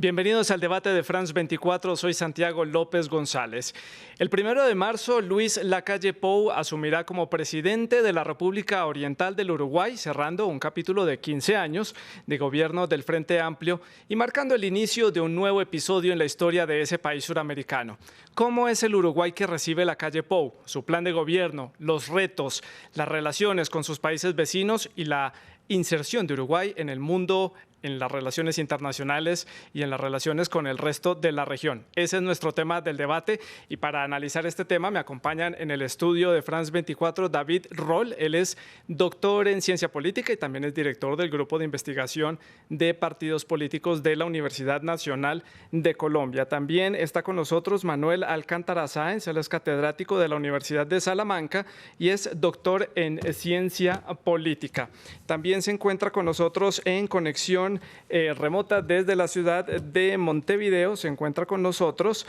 Bienvenidos al debate de France 24, soy Santiago López González. El 1 de marzo, Luis Lacalle Pou asumirá como presidente de la República Oriental del Uruguay, cerrando un capítulo de 15 años de gobierno del Frente Amplio y marcando el inicio de un nuevo episodio en la historia de ese país suramericano. ¿Cómo es el Uruguay que recibe Lacalle Pou? Su plan de gobierno, los retos, las relaciones con sus países vecinos y la inserción de Uruguay en el mundo, en las relaciones internacionales y en las relaciones con el resto de la región. Ese es nuestro tema del debate y para analizar este tema me acompañan en el estudio de France 24 David Roll. Él es doctor en ciencia política y también es director del Grupo de Investigación de Partidos Políticos de la Universidad Nacional de Colombia. También está con nosotros Manuel Alcántara Sáenz, él es catedrático de la Universidad de Salamanca y es doctor en ciencia política. También se encuentra con nosotros en conexión remota desde la ciudad de Montevideo. Se encuentra con nosotros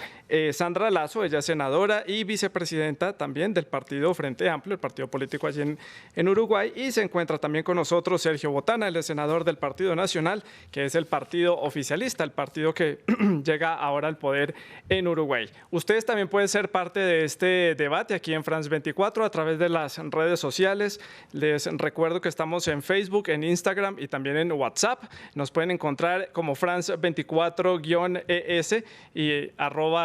Sandra Lazo, ella es senadora y vicepresidenta también del partido Frente Amplio, el partido político allí en Uruguay, y se encuentra también con nosotros Sergio Botana, el senador del Partido Nacional, que es el partido oficialista, el partido que llega ahora al poder en Uruguay. Ustedes también pueden ser parte de este debate aquí en France 24 a través de las redes sociales. Les recuerdo que estamos en Facebook, en Instagram y también en WhatsApp. Nos pueden encontrar como France24-ES y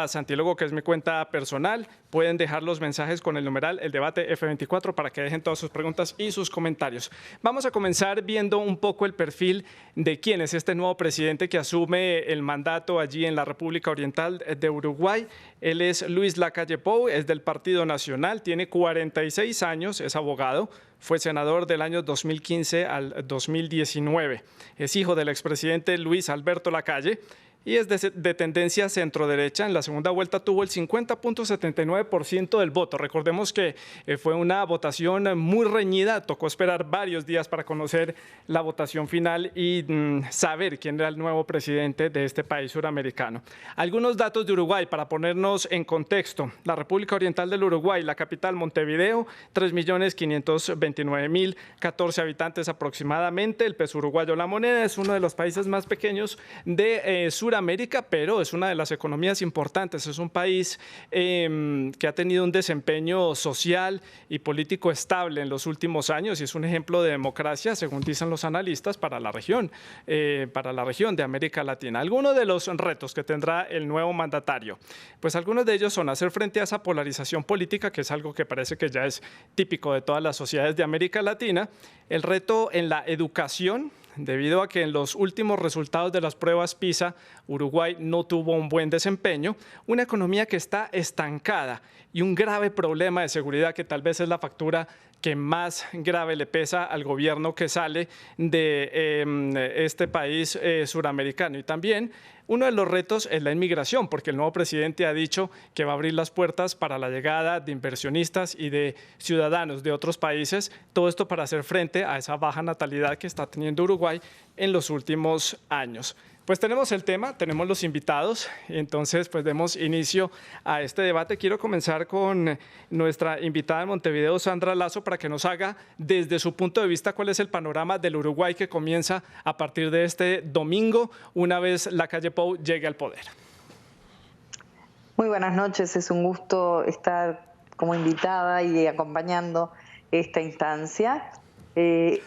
@Santilogo, que es mi cuenta personal. Pueden dejar los mensajes con el numeral El Debate F24 para que dejen todas sus preguntas y sus comentarios. Vamos a comenzar viendo un poco el perfil de quién es este nuevo presidente que asume el mandato allí en la República Oriental de Uruguay. Él es Luis Lacalle Pou, es del Partido Nacional, tiene 46 años, es abogado. Fue senador del año 2015 al 2019. Es hijo del expresidente Luis Alberto Lacalle y es de tendencia centroderecha. En la segunda vuelta tuvo el 50.79% del voto. Recordemos que fue una votación muy reñida, tocó esperar varios días para conocer la votación final y saber quién era el nuevo presidente de este país suramericano. Algunos datos de Uruguay para ponernos en contexto. La República Oriental del Uruguay, la capital Montevideo, 3.529.014 habitantes aproximadamente. El peso uruguayo, la moneda, es uno de los países más pequeños de Suramérica, pero es una de las economías importantes. Es un país que ha tenido un desempeño social y político estable en los últimos años y es un ejemplo de democracia, según dicen los analistas, para la región de América Latina. Algunos de los retos que tendrá el nuevo mandatario, pues algunos de ellos son hacer frente a esa polarización política, que es algo que parece que ya es típico de todas las sociedades de América Latina, el reto en la educación, debido a que en los últimos resultados de las pruebas PISA, Uruguay no tuvo un buen desempeño, una economía que está estancada y un grave problema de seguridad que tal vez es la factura que más grave le pesa al gobierno que sale de este país suramericano. Y también uno de los retos es la inmigración, porque el nuevo presidente ha dicho que va a abrir las puertas para la llegada de inversionistas y de ciudadanos de otros países, todo esto para hacer frente a esa baja natalidad que está teniendo Uruguay en los últimos años. Pues tenemos el tema, tenemos los invitados, entonces pues demos inicio a este debate. Quiero comenzar con nuestra invitada de Montevideo, Sandra Lazo, para que nos haga desde su punto de vista cuál es el panorama del Uruguay que comienza a partir de este domingo, una vez Lacalle Pou llegue al poder. Muy buenas noches, es un gusto estar como invitada y acompañando esta instancia.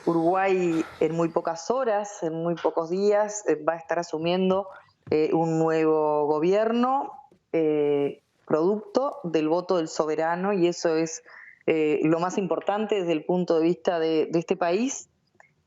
Uruguay en muy pocas horas, en muy pocos días, va a estar asumiendo un nuevo gobierno producto del voto del soberano, y eso es lo más importante desde el punto de vista de este país,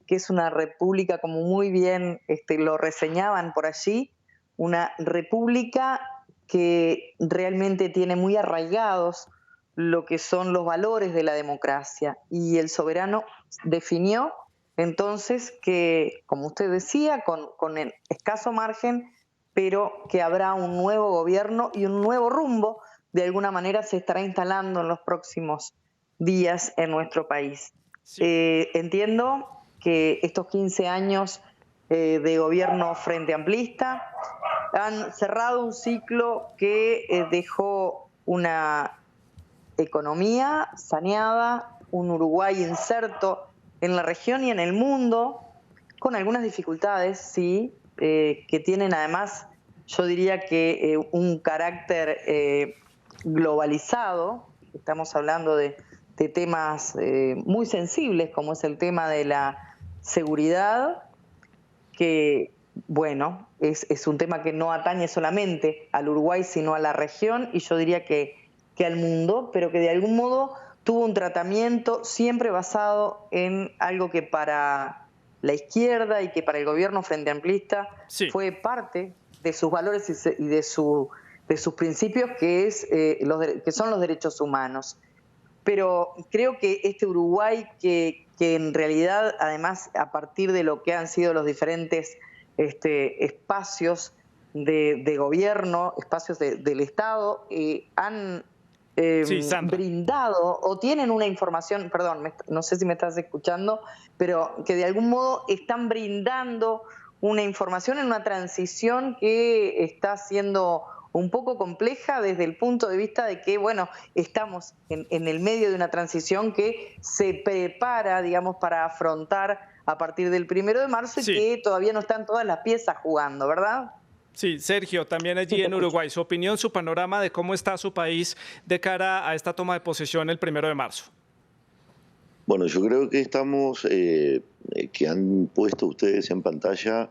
que es una república, como muy bien lo reseñaban por allí, una república que realmente tiene muy arraigados lo que son los valores de la democracia, y el soberano definió entonces que, como usted decía, con el escaso margen, pero que habrá un nuevo gobierno y un nuevo rumbo, de alguna manera se estará instalando en los próximos días en nuestro país. Sí. Entiendo que estos 15 años de gobierno frente amplista han cerrado un ciclo que dejó una economía saneada, un Uruguay inserto en la región y en el mundo, con algunas dificultades, sí, que tienen además yo diría que un carácter globalizado. Estamos hablando de temas muy sensibles, como es el tema de la seguridad, que, bueno, es un tema que no atañe solamente al Uruguay, sino a la región, y yo diría que al mundo, pero que de algún modo tuvo un tratamiento siempre basado en algo que para la izquierda y que para el gobierno frente amplista fue parte de sus valores y de sus principios, que son los derechos humanos. Pero creo que este Uruguay, que en realidad, además, a partir de lo que han sido los diferentes espacios de gobierno, espacios del Estado, han brindado o tienen una información, perdón, no sé si me estás escuchando, pero que de algún modo están brindando una información en una transición que está siendo un poco compleja desde el punto de vista de que, bueno, estamos en el medio de una transición que se prepara, digamos, para afrontar a partir del 1 de marzo y que todavía no están todas las piezas jugando, ¿verdad? Sí, Sergio, también allí en Uruguay, su opinión, su panorama de cómo está su país de cara a esta toma de posesión el 1 de marzo. Bueno, yo creo que estamos, que han puesto ustedes en pantalla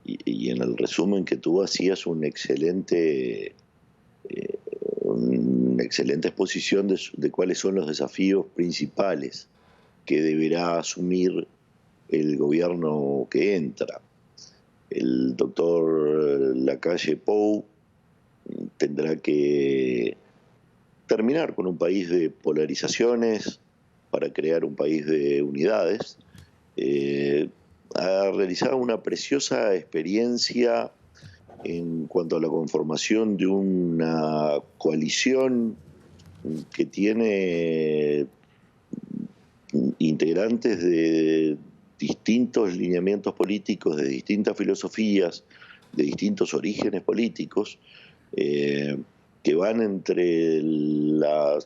y en el resumen que tú hacías una excelente exposición de cuáles son los desafíos principales que deberá asumir el gobierno que entra. El doctor Lacalle Pou tendrá que terminar con un país de polarizaciones para crear un país de unidades. Ha realizado una preciosa experiencia en cuanto a la conformación de una coalición que tiene integrantes de distintos lineamientos políticos, de distintas filosofías, de distintos orígenes políticos, que van entre la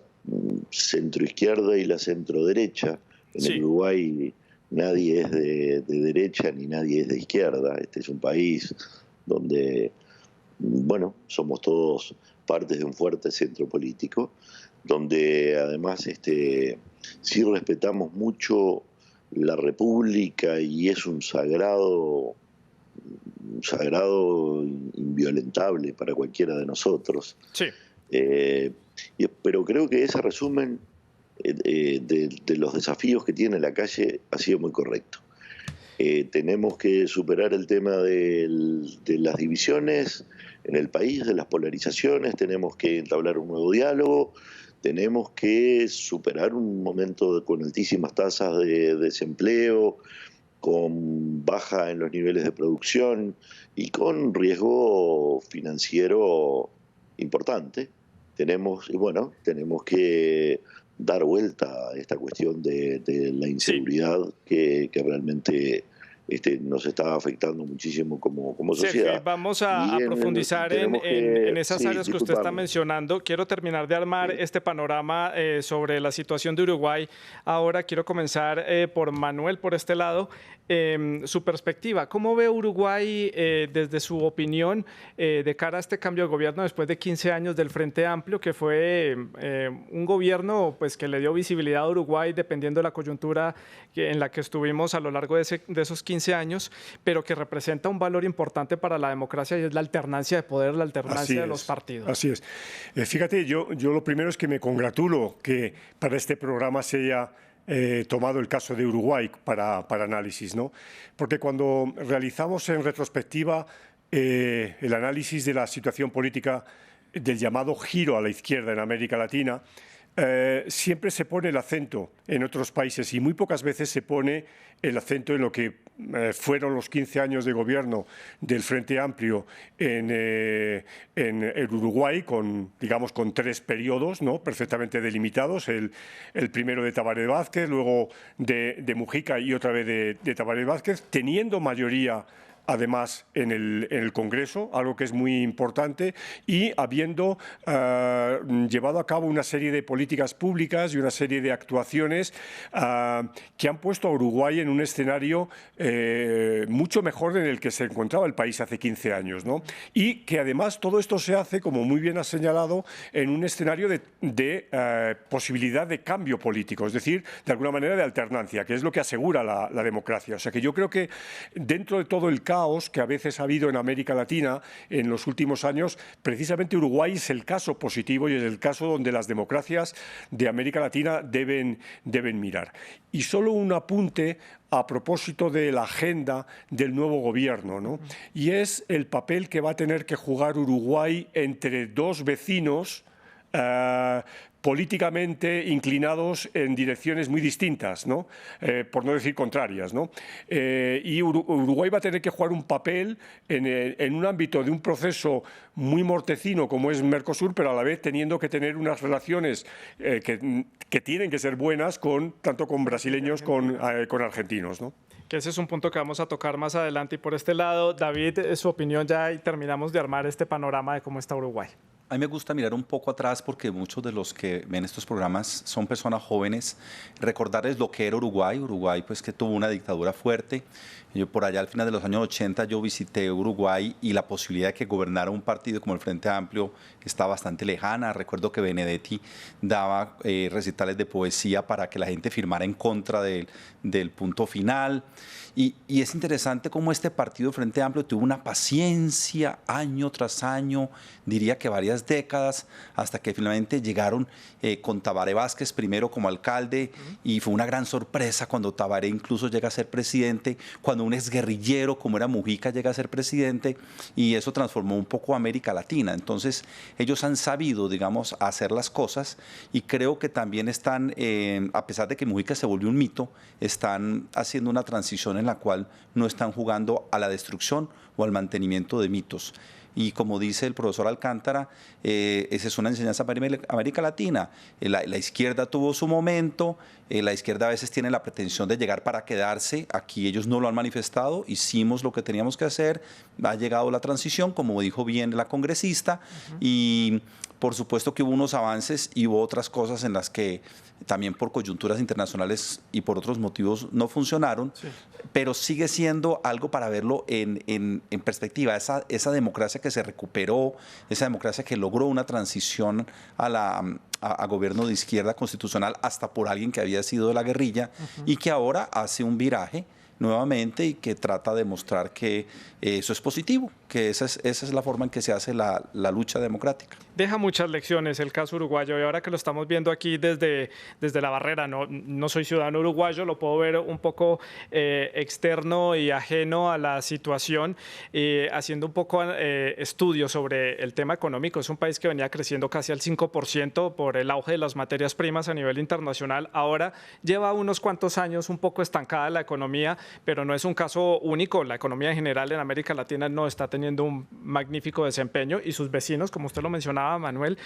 centroizquierda y la centroderecha. En el Uruguay nadie es de derecha ni nadie es de izquierda. Este es un país donde, bueno, somos todos partes de un fuerte centro político, donde además sí respetamos mucho la República y es un sagrado inviolentable para cualquiera de nosotros. Sí. Pero creo que ese resumen de los desafíos que tiene la calle ha sido muy correcto. Tenemos que superar el tema de las divisiones en el país, de las polarizaciones, tenemos que entablar un nuevo diálogo, tenemos que superar un momento con altísimas tasas de desempleo, con baja en los niveles de producción y con riesgo financiero importante. Tenemos que dar vuelta a esta cuestión de la inseguridad que realmente nos está afectando muchísimo como sociedad. Sergio, vamos a profundizar en esas áreas que usted está mencionando. Quiero terminar de armar este panorama sobre la situación de Uruguay. Ahora quiero comenzar por Manuel, por este lado. Su perspectiva, ¿cómo ve Uruguay desde su opinión de cara a este cambio de gobierno después de 15 años del Frente Amplio, que fue un gobierno pues, que le dio visibilidad a Uruguay dependiendo de la coyuntura en la que estuvimos a lo largo de esos 15 años, pero que representa un valor importante para la democracia y es la alternancia de poder, la alternancia de los partidos? Así es. Fíjate, yo lo primero es que me congratulo que para este programa se haya tomado el caso de Uruguay para análisis, ¿no? Porque cuando realizamos en retrospectiva el análisis de la situación política del llamado giro a la izquierda en América Latina, siempre se pone el acento en otros países y muy pocas veces se pone el acento en lo que fueron los 15 años de gobierno del Frente Amplio en el Uruguay, digamos con 3 periodos, ¿no?, perfectamente delimitados, el primero de Tabaré Vázquez, luego de Mujica y otra vez de Tabaré Vázquez, teniendo mayoría además en el Congreso, algo que es muy importante, y habiendo llevado a cabo una serie de políticas públicas y una serie de actuaciones que han puesto a Uruguay en un escenario mucho mejor en el que se encontraba el país hace 15 años, ¿no? Y que además todo esto se hace, como muy bien has señalado, en un escenario de posibilidad de cambio político, es decir, de alguna manera de alternancia, que es lo que asegura la democracia. O sea que yo creo que dentro de todo el caos que a veces ha habido en América Latina en los últimos años, precisamente Uruguay es el caso positivo y es el caso donde las democracias de América Latina deben mirar. Y solo un apunte a propósito de la agenda del nuevo gobierno, ¿no? Y es el papel que va a tener que jugar Uruguay entre dos vecinos políticamente inclinados en direcciones muy distintas, ¿no? Por no decir contrarias, ¿no? Y Uruguay va a tener que jugar un papel en un ámbito de un proceso muy mortecino como es Mercosur, pero a la vez teniendo que tener unas relaciones que tienen que ser buenas tanto con brasileños con argentinos, ¿no? Que ese es un punto que vamos a tocar más adelante. Y por este lado, David, su opinión ya, y terminamos de armar este panorama de cómo está Uruguay. A mí me gusta mirar un poco atrás porque muchos de los que ven estos programas son personas jóvenes. Recordarles lo que era Uruguay. Uruguay, pues, que tuvo una dictadura fuerte. Yo por allá al final de los años 80 yo visité Uruguay y la posibilidad de que gobernara un partido como el Frente Amplio está bastante lejana. Recuerdo que Benedetti daba recitales de poesía para que la gente firmara en contra del punto final. Y es interesante cómo este partido Frente Amplio tuvo una paciencia año tras año, diría que varias décadas, hasta que finalmente llegaron con Tabaré Vázquez primero como alcalde, y fue una gran sorpresa cuando Tabaré incluso llega a ser presidente, cuando un exguerrillero como era Mujica llega a ser presidente, y eso transformó un poco América Latina. Entonces ellos han sabido, digamos, hacer las cosas, y creo que también están, a pesar de que Mujica se volvió un mito, están haciendo una transición en la cual no están jugando a la destrucción o al mantenimiento de mitos. Y como dice el profesor Alcántara, esa es una enseñanza para América Latina. La izquierda tuvo su momento, la izquierda a veces tiene la pretensión de llegar para quedarse. Aquí ellos no lo han manifestado, hicimos lo que teníamos que hacer, ha llegado la transición, como dijo bien la congresista, y por supuesto que hubo unos avances y hubo otras cosas en las que también por coyunturas internacionales y por otros motivos no funcionaron, pero sigue siendo algo para verlo en perspectiva. Esa democracia que se recuperó, esa democracia que logró una transición a gobierno de izquierda constitucional hasta por alguien que había sido de la guerrilla y que ahora hace un viraje nuevamente y que trata de mostrar que eso es positivo, que esa es la forma en que se hace la lucha democrática. Deja muchas lecciones el caso uruguayo, y ahora que lo estamos viendo aquí desde la barrera, no soy ciudadano uruguayo, lo puedo ver un poco externo y ajeno a la situación, haciendo un poco estudios sobre el tema económico. Es un país que venía creciendo casi al 5% por el auge de las materias primas a nivel internacional. Ahora lleva unos cuantos años un poco estancada la economía, pero no es un caso único. La economía en general en América Latina no está teniendo un magnífico desempeño, y sus vecinos, como usted lo mencionaba, Manuel,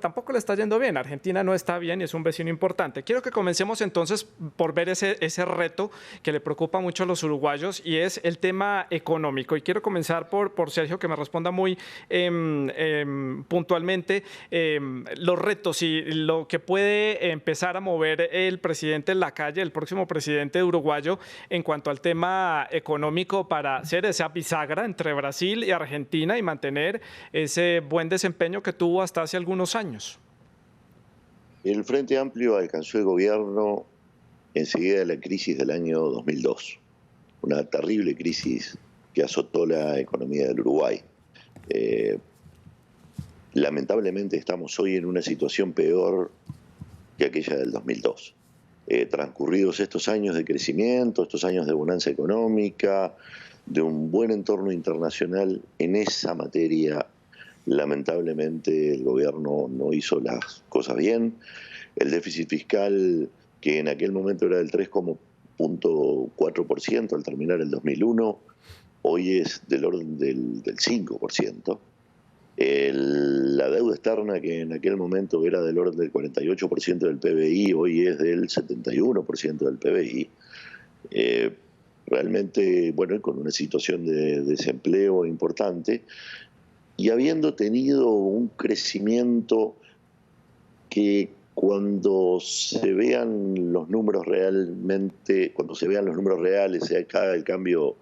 tampoco le está yendo bien. Argentina no está bien y es un vecino importante. Quiero que comencemos entonces por ver ese reto que le preocupa mucho a los uruguayos, y es el tema económico. Y quiero comenzar por Sergio, que me responda muy puntualmente los retos y lo que puede empezar a mover el presidente Lacalle, el próximo presidente uruguayo, en cuanto al tema económico, para ser esa bisagra entre Brasil y Argentina y mantener ese buen desempeño que tuvo hasta hace algunos años. El Frente Amplio alcanzó el gobierno enseguida de la crisis del año 2002, una terrible crisis que azotó la economía del Uruguay. Lamentablemente estamos hoy en una situación peor que aquella del 2002. Transcurridos estos años de crecimiento, estos años de bonanza económica, de un buen entorno internacional en esa materia, lamentablemente el gobierno no hizo las cosas bien. El déficit fiscal, que en aquel momento era del 3,4% al terminar el 2001, hoy es del orden del 5%. La deuda externa, que en aquel momento era del orden del 48% del PBI, hoy es del 71% del PBI. realmente, bueno, con una situación de desempleo importante y habiendo tenido un crecimiento que cuando se vean los números realmente, cuando se vean los números reales, se haga el cambio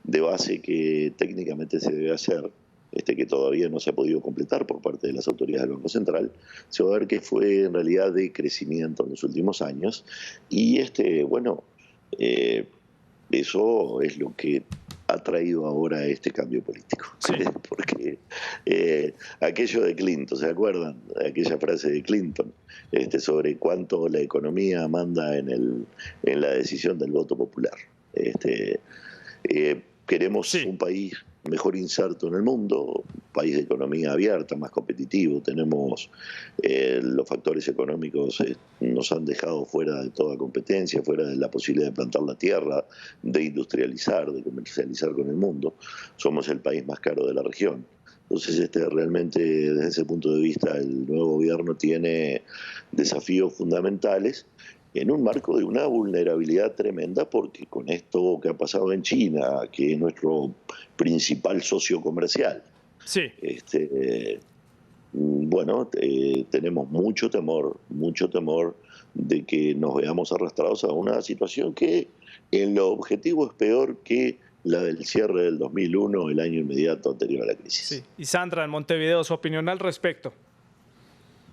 de base que técnicamente se debe hacer, que todavía no se ha podido completar por parte de las autoridades del Banco Central, se va a ver que fue en realidad de crecimiento en los últimos años y bueno, eso es lo que ha traído ahora este cambio político. Sí. Porque aquello de Clinton, ¿se acuerdan? Aquella frase de Clinton sobre cuánto la economía manda en la decisión del voto popular. Queremos un país mejor inserto en el mundo, un país de economía abierta, más competitivo. Tenemos los factores económicos nos han dejado fuera de toda competencia, fuera de la posibilidad de plantar la tierra, de industrializar, de comercializar con el mundo. Somos el país más caro de la región. Entonces, realmente, desde ese punto de vista, el nuevo gobierno tiene desafíos fundamentales en un marco de una vulnerabilidad tremenda, porque con esto que ha pasado en China, que es nuestro principal socio comercial, sí. Bueno, tenemos mucho temor de que nos veamos arrastrados a una situación que en lo objetivo es peor que la del cierre del 2001, el año inmediato anterior a la crisis. Sí. Y Sandra, en Montevideo, su opinión al respecto.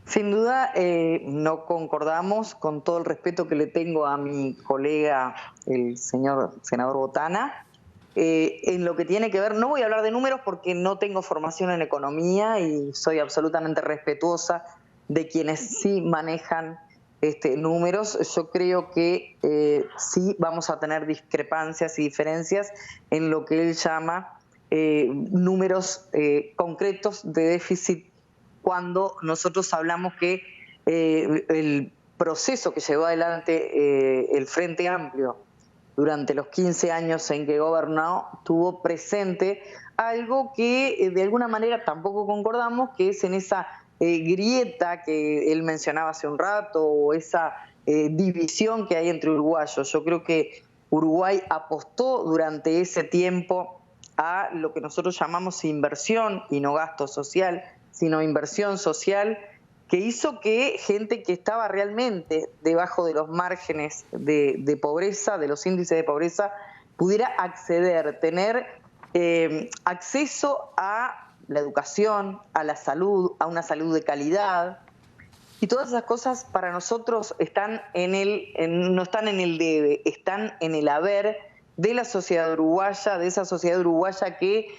Sin duda, no concordamos, con todo el respeto que le tengo a mi colega, el señor senador Botana, en lo que tiene que ver, no voy a hablar de números porque no tengo formación en economía y soy absolutamente respetuosa de quienes sí manejan números. Yo creo que sí vamos a tener discrepancias y diferencias en lo que él llama números concretos de déficit, cuando nosotros hablamos que el proceso que llevó adelante el Frente Amplio durante los 15 años en que gobernó tuvo presente algo que de alguna manera tampoco concordamos, que es en esa grieta que él mencionaba hace un rato, o esa división que hay entre uruguayos. Yo creo que Uruguay apostó durante ese tiempo a lo que nosotros llamamos inversión y no gasto social, sino inversión social, que hizo que gente que estaba realmente debajo de los márgenes de pobreza, de los índices de pobreza, pudiera acceder, tener acceso a la educación, a la salud, a una salud de calidad. Y todas esas cosas para nosotros están no están en el debe, están en el haber de la sociedad uruguaya, de esa sociedad uruguaya que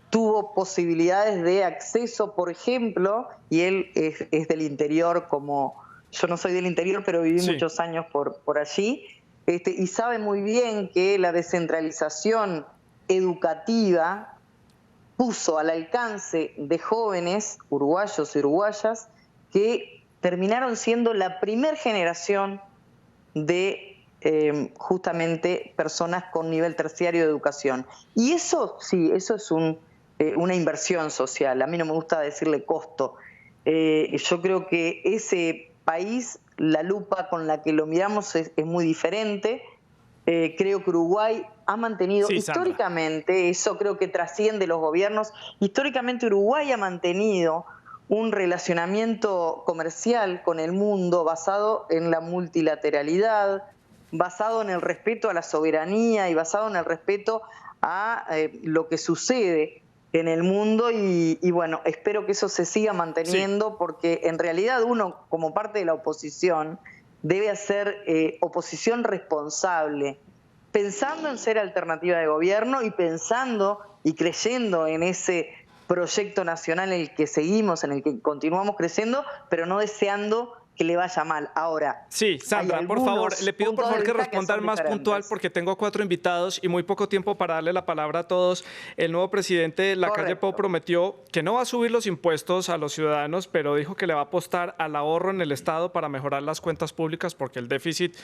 tuvo posibilidades de acceso, por ejemplo, y él es del interior, como yo no soy del interior, pero viví muchos años por allí, y sabe muy bien que la descentralización educativa puso al alcance de jóvenes uruguayos y uruguayas que terminaron siendo la primer generación de justamente personas con nivel terciario de educación. Y eso sí, eso es una inversión social. A mí no me gusta decirle costo. Yo creo que ese país, la lupa con la que lo miramos es muy diferente. Creo que Uruguay ha mantenido históricamente, eso creo que trasciende los gobiernos, históricamente Uruguay ha mantenido un relacionamiento comercial con el mundo basado en la multilateralidad, basado en el respeto a la soberanía y basado en el respeto a lo que sucede en el mundo y bueno, espero que eso se siga manteniendo porque en realidad uno como parte de la oposición debe hacer oposición responsable, pensando en ser alternativa de gobierno y pensando y creyendo en ese proyecto nacional en el que seguimos, en el que continuamos creciendo, pero no deseando que le vaya mal. Ahora, sí, Sandra, por favor, le pido por favor que respondan más puntual porque tengo 4 invitados y muy poco tiempo para darle la palabra a todos. El nuevo presidente Lacalle Pou prometió que no va a subir los impuestos a los ciudadanos, pero dijo que le va a apostar al ahorro en el Estado para mejorar las cuentas públicas porque el déficit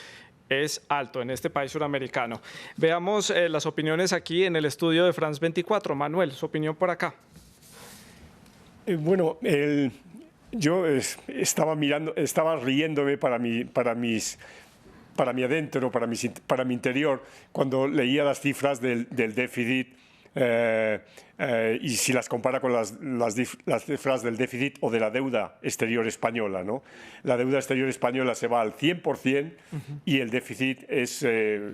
es alto en este país suramericano. Veamos las opiniones aquí en el estudio de France 24. Manuel, su opinión por acá. Bueno, yo estaba riéndome para mis para mi adentro, para mi interior, cuando leía las cifras del déficit. Y si las compara con las cifras del déficit o de la deuda exterior española, ¿no? La deuda exterior española se va al 100% y el déficit es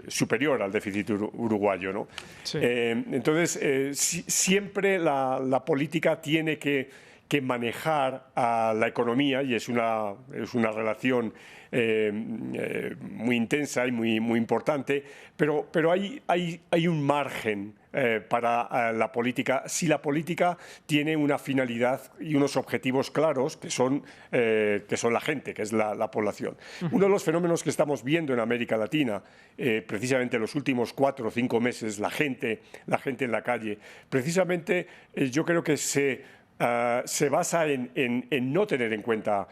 superior al déficit uruguayo, ¿no? Sí. Entonces, siempre la política tiene que manejar a la economía, y es una relación muy intensa y muy importante, pero hay un margen para la política, si la política tiene una finalidad y unos objetivos claros que son la gente, que es la población. Uno de los fenómenos que estamos viendo en América Latina, precisamente en los últimos 4 o 5 meses, la gente en la calle, precisamente yo creo que se basa en no tener en cuenta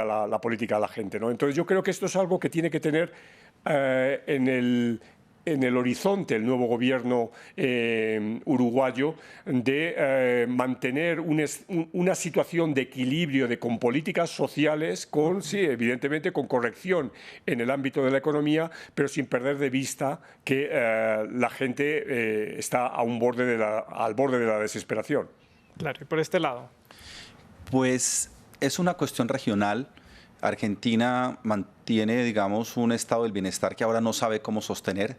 la política de la gente, ¿no? Entonces yo creo que esto es algo que tiene que tener en el horizonte el nuevo gobierno uruguayo, de mantener una situación de equilibrio con políticas sociales, sí, evidentemente con corrección en el ámbito de la economía, pero sin perder de vista que la gente está al borde de la desesperación. Claro, y por este lado. Pues es una cuestión regional. Argentina mantiene, digamos, un estado del bienestar que ahora no sabe cómo sostener.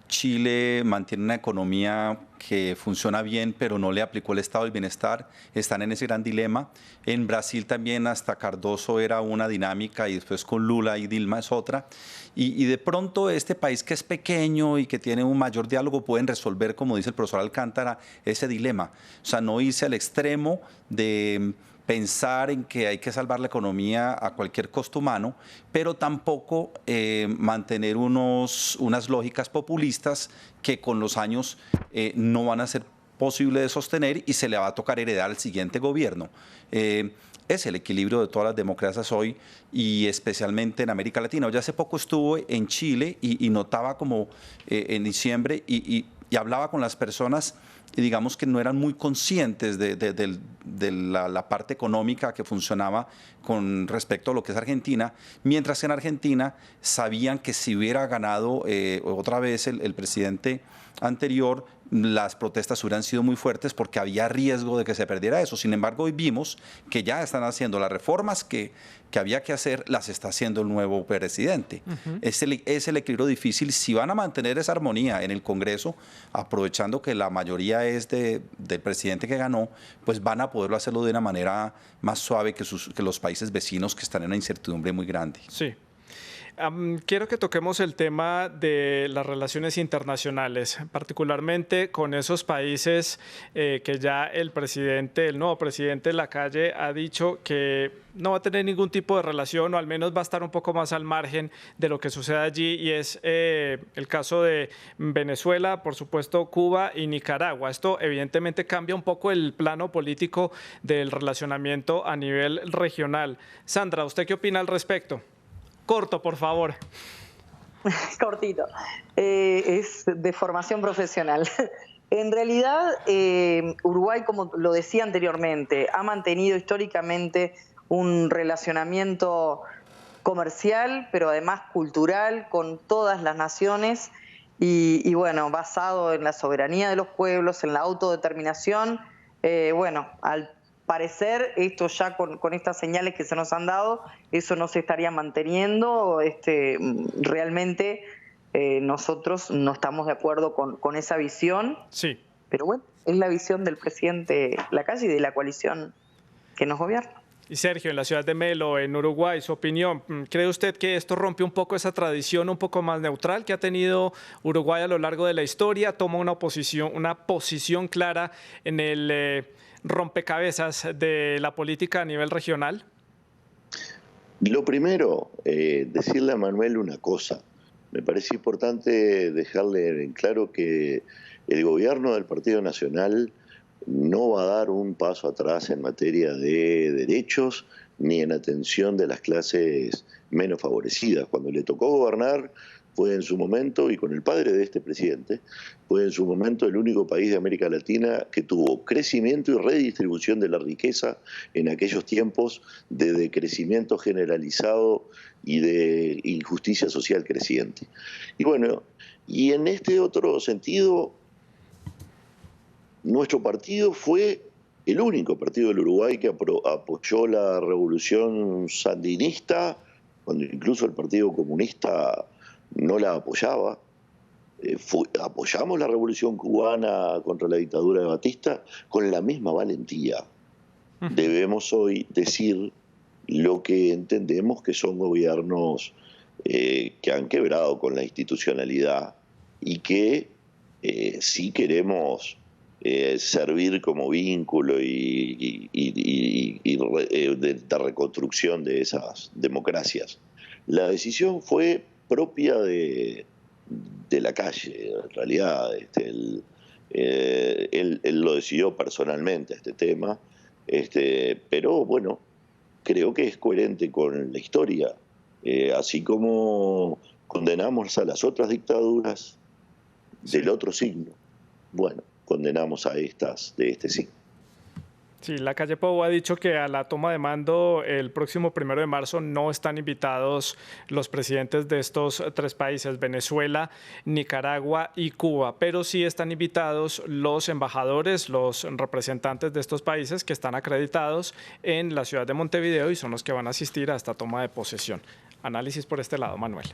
Chile mantiene una economía que funciona bien, pero no le aplicó el estado del bienestar. Están en ese gran dilema. En Brasil también hasta Cardoso era una dinámica y después con Lula y Dilma es otra. Y de pronto este país que es pequeño y que tiene un mayor diálogo pueden resolver, como dice el profesor Alcántara, ese dilema. O sea, no irse al extremo de pensar en que hay que salvar la economía a cualquier costo humano, pero tampoco mantener unas lógicas populistas que con los años no van a ser posible de sostener y se le va a tocar heredar al siguiente gobierno. Es el equilibrio de todas las democracias hoy y especialmente en América Latina. Yo hace poco estuve en Chile y notaba como en diciembre y hablaba con las personas y digamos que no eran muy conscientes de la parte económica que funcionaba con respecto a lo que es Argentina, mientras que en Argentina sabían que si hubiera ganado otra vez el presidente anterior, las protestas hubieran sido muy fuertes porque había riesgo de que se perdiera eso. Sin embargo, hoy vimos que ya están haciendo las reformas que había que hacer, las está haciendo el nuevo presidente. Es el equilibrio difícil. Si van a mantener esa armonía en el Congreso, aprovechando que la mayoría es del presidente que ganó, pues van a poderlo hacerlo de una manera más suave que los países vecinos que están en una incertidumbre muy grande. Sí. Quiero que toquemos el tema de las relaciones internacionales, particularmente con esos países que ya el nuevo presidente Lacalle ha dicho que no va a tener ningún tipo de relación o al menos va a estar un poco más al margen de lo que sucede allí, y es el caso de Venezuela, por supuesto Cuba y Nicaragua. Esto evidentemente cambia un poco el plano político del relacionamiento a nivel regional. Sandra, ¿usted qué opina al respecto? Corto, por favor. Cortito. Es de formación profesional. En realidad, Uruguay, como lo decía anteriormente, ha mantenido históricamente un relacionamiento comercial, pero además cultural, con todas las naciones y bueno, basado en la soberanía de los pueblos, en la autodeterminación. Al parecer, esto ya con estas señales que se nos han dado, eso no se estaría manteniendo. Realmente nosotros no estamos de acuerdo con esa visión. Sí. Pero bueno, es la visión del presidente Lacalle y de la coalición que nos gobierna. Y Sergio, en la ciudad de Melo, en Uruguay, su opinión, ¿cree usted que esto rompe un poco esa tradición un poco más neutral que ha tenido Uruguay a lo largo de la historia? ¿Toma una posición clara en el rompecabezas de la política a nivel regional? Lo primero, decirle a Manuel una cosa. Me parece importante dejarle en claro que el gobierno del Partido Nacional no va a dar un paso atrás en materia de derechos ni en atención de las clases menos favorecidas. Cuando le tocó gobernar, fue en su momento, y con el padre de este presidente, fue en su momento el único país de América Latina que tuvo crecimiento y redistribución de la riqueza en aquellos tiempos de decrecimiento generalizado y de injusticia social creciente. Y bueno, y en este otro sentido, nuestro partido fue el único partido del Uruguay que apoyó la revolución sandinista, cuando incluso el Partido Comunista no la apoyaba. Apoyamos la revolución cubana contra la dictadura de Batista con la misma valentía. Debemos hoy decir lo que entendemos que son gobiernos que han quebrado con la institucionalidad y que sí queremos servir como vínculo de reconstrucción de esas democracias. La decisión fue propia de la calle, en realidad. Él lo decidió personalmente, este tema, pero bueno, creo que es coherente con la historia. Así como condenamos a las otras dictaduras del otro signo, bueno, condenamos a estas de este signo. Sí, Lacalle Pou ha dicho que a la toma de mando el próximo 1 de marzo no están invitados los presidentes de estos 3 países, Venezuela, Nicaragua y Cuba, pero sí están invitados los embajadores, los representantes de estos países que están acreditados en la ciudad de Montevideo y son los que van a asistir a esta toma de posesión. Análisis por este lado, Manuel.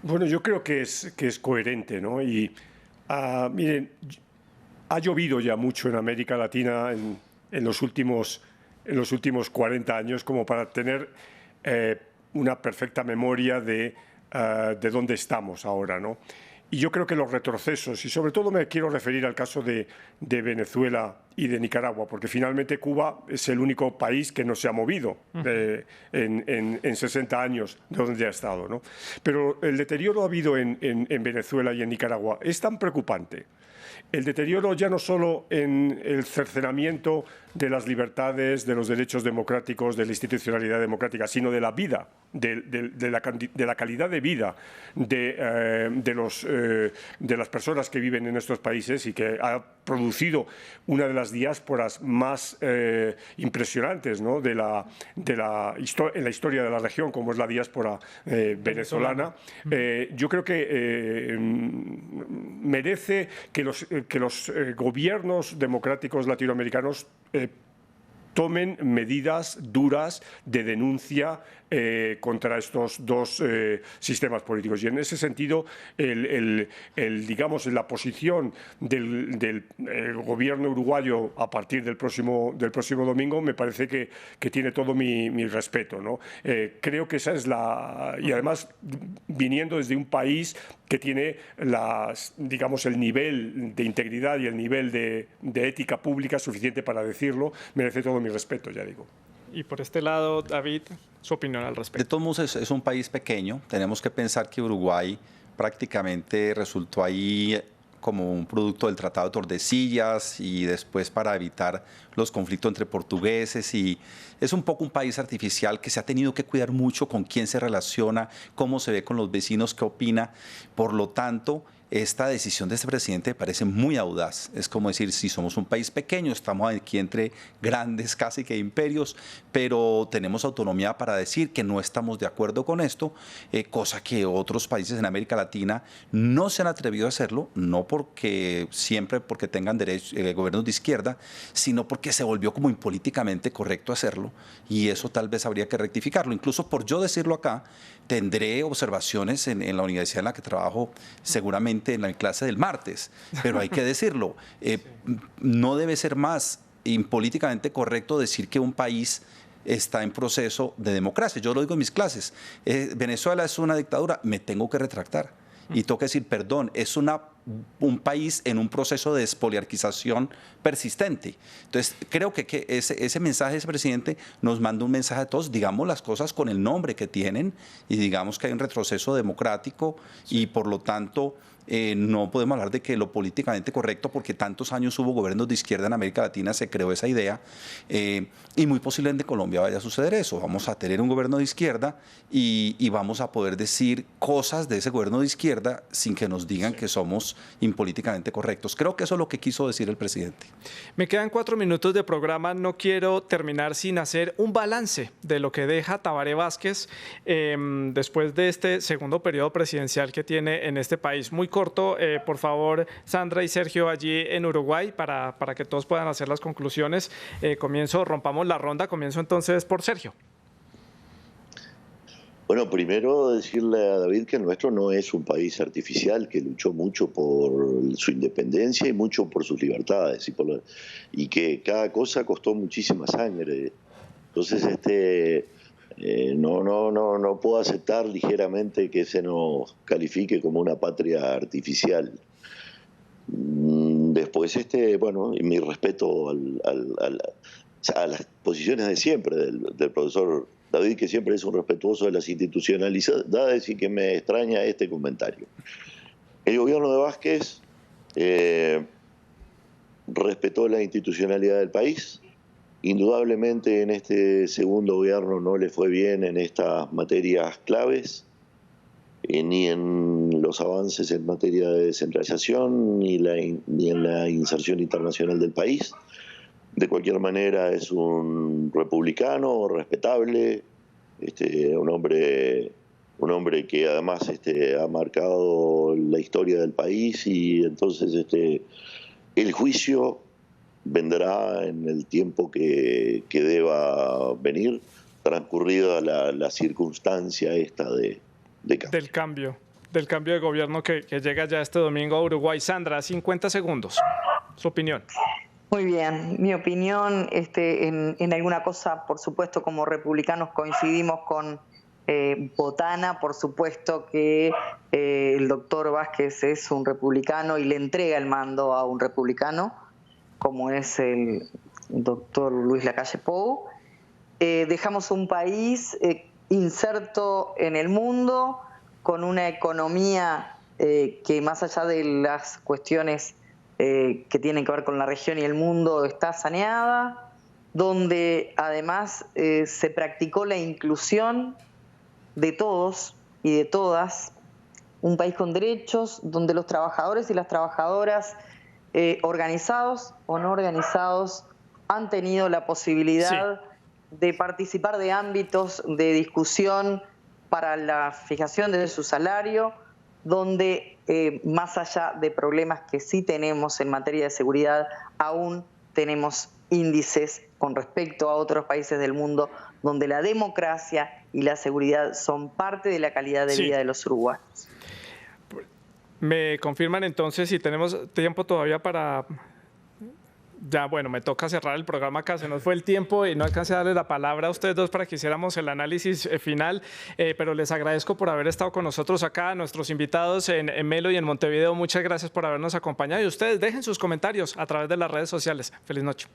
Bueno, yo creo que es coherente, ¿no? Y miren, ha llovido ya mucho en América Latina en los últimos 40 años como para tener una perfecta memoria de dónde estamos ahora, ¿no? Y yo creo que los retrocesos, y sobre todo me quiero referir al caso de Venezuela y de Nicaragua, porque finalmente Cuba es el único país que no se ha movido en 60 años de donde ha estado, ¿no? Pero el deterioro ha habido en Venezuela y en Nicaragua es tan preocupante. El deterioro ya no solo en el cercenamiento de las libertades, de los derechos democráticos, de la institucionalidad democrática, sino de la vida, de la calidad de vida de las personas que viven en estos países y que ha producido una de las diásporas más impresionantes, ¿no? en la historia de la región, como es la diáspora venezolana. Yo creo que merece que los gobiernos democráticos latinoamericanos tomen medidas duras de denuncia contra estos dos sistemas políticos. Y en ese sentido, digamos, la posición del gobierno uruguayo a partir del próximo domingo me parece que tiene todo mi respeto, ¿no? Creo que esa es y además, viniendo desde un país que tiene digamos, el nivel de integridad y el nivel de ética pública suficiente para decirlo, merece todo mi respeto, ya digo. Y por este lado, David, su opinión al respecto. De todos modos, es un país pequeño. Tenemos que pensar que Uruguay prácticamente resultó ahí como un producto del Tratado de Tordesillas y después para evitar los conflictos entre portugueses, y es un poco un país artificial que se ha tenido que cuidar mucho con quién se relaciona, cómo se ve con los vecinos, qué opina. Por lo tanto, esta decisión de este presidente me parece muy audaz. Es como decir, si somos un país pequeño, estamos aquí entre grandes casi que imperios, pero tenemos autonomía para decir que no estamos de acuerdo con esto, cosa que otros países en América Latina no se han atrevido a hacerlo, no porque tengan gobiernos de izquierda, sino porque se volvió como impolíticamente correcto hacerlo, y eso tal vez habría que rectificarlo. Incluso por yo decirlo acá, tendré observaciones en la universidad en la que trabajo, seguramente en la clase del martes, pero hay que decirlo, no debe ser más impolíticamente correcto decir que un país está en proceso de democracia. Yo lo digo en mis clases, Venezuela es una dictadura, me tengo que retractar y tengo que decir, perdón, es un país en un proceso de despoliarquización persistente. Entonces, creo que ese mensaje de ese presidente nos manda un mensaje a todos, digamos las cosas con el nombre que tienen y digamos que hay un retroceso democrático y por lo tanto no podemos hablar de que lo políticamente correcto, porque tantos años hubo gobiernos de izquierda en América Latina, se creó esa idea, y muy posiblemente en Colombia vaya a suceder eso. Vamos a tener un gobierno de izquierda y vamos a poder decir cosas de ese gobierno de izquierda sin que nos digan que somos impolíticamente correctos. Creo que eso es lo que quiso decir el presidente. Me quedan 4 minutos de programa. No quiero terminar sin hacer un balance de lo que deja Tabaré Vázquez después de este segundo periodo presidencial que tiene en este país. Muy corto, por favor, Sandra y Sergio, allí en Uruguay, para que todos puedan hacer las conclusiones. Rompamos la ronda. Comienzo entonces por Sergio. Bueno, primero decirle a David que el nuestro no es un país artificial, que luchó mucho por su independencia y mucho por sus libertades, y que cada cosa costó muchísima sangre. Entonces, no puedo aceptar ligeramente que se nos califique como una patria artificial. Después, bueno, mi respeto a las posiciones de siempre del profesor David, que siempre es un respetuoso de las institucionalidades, y que me extraña este comentario. El gobierno de Vázquez respetó la institucionalidad del país. Indudablemente en este segundo gobierno no le fue bien en estas materias claves, ni en los avances en materia de descentralización, ni en la inserción internacional del país. De cualquier manera es un republicano respetable, un hombre que además ha marcado la historia del país, y entonces el juicio vendrá en el tiempo que deba venir, transcurrida la circunstancia esta de cambio. Del cambio de gobierno que llega ya este domingo a Uruguay. Sandra, 50 segundos. Su opinión. Muy bien, mi opinión, en alguna cosa, por supuesto, como republicanos coincidimos con Botana. Por supuesto que el doctor Vázquez es un republicano y le entrega el mando a un republicano, como es el doctor Luis Lacalle Pou. Dejamos un país inserto en el mundo, con una economía que, más allá de las cuestiones que tienen que ver con la región y el mundo, está saneada, donde además se practicó la inclusión de todos y de todas, un país con derechos, donde los trabajadores y las trabajadoras, organizados o no organizados, han tenido la posibilidad de participar de ámbitos de discusión para la fijación de su salario, donde más allá de problemas que sí tenemos en materia de seguridad, aún tenemos índices con respecto a otros países del mundo donde la democracia y la seguridad son parte de la calidad de vida de los uruguayos. Me confirman entonces si tenemos tiempo todavía para... Ya, bueno, me toca cerrar el programa acá, se nos fue el tiempo y no alcancé a darle la palabra a ustedes dos para que hiciéramos el análisis final, pero les agradezco por haber estado con nosotros acá, a nuestros invitados en Melo y en Montevideo. Muchas gracias por habernos acompañado, y ustedes dejen sus comentarios a través de las redes sociales. Feliz noche.